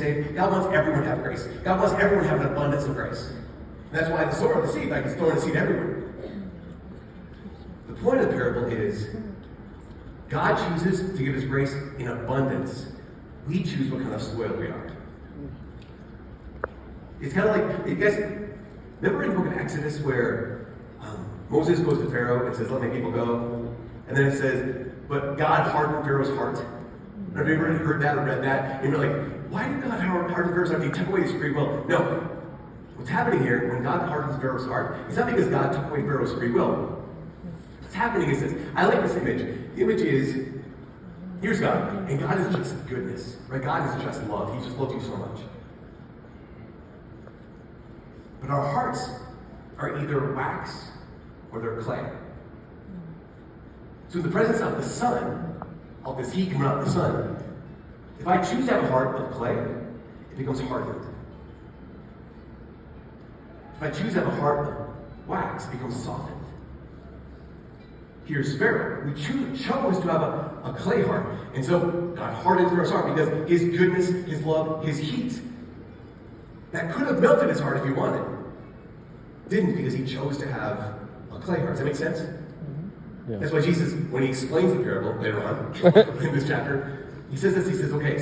saved. God wants everyone to have grace. God wants everyone to have an abundance of grace. And that's why the sower of the seed, like he's throwing a seed everywhere. The point of the parable is God chooses to give his grace in abundance. We choose what kind of soil we are. It's kind of like, you guys, remember in the book of Exodus where Moses goes to Pharaoh and says, let my people go? And then it says, but God hardened Pharaoh's heart. Have you ever heard that or read that? And you're like, why did God harden Pharaoh's heart? He took away his free will. No. What's happening here, when God hardens Pharaoh's heart, it's not because God took away Pharaoh's free will. What's happening is this. I like this image. The image is, here's God. And God is just goodness. Right? God is just love. He just loves you so much. But our hearts are either wax or they're clay. So in the presence of the sun, all this heat coming out of the sun, if I choose to have a heart of clay, it becomes hardened. If I choose to have a heart of wax, it becomes softened. Here's Pharaoh. We chose to have a clay heart. And so God hardened Pharaoh's heart because his goodness, his love, his heat, that could have melted his heart if he wanted. Didn't, because he chose to have a clay heart. Does that make sense? Yeah. That's why Jesus, when he explains the parable later on in this chapter, he says this, he says, okay,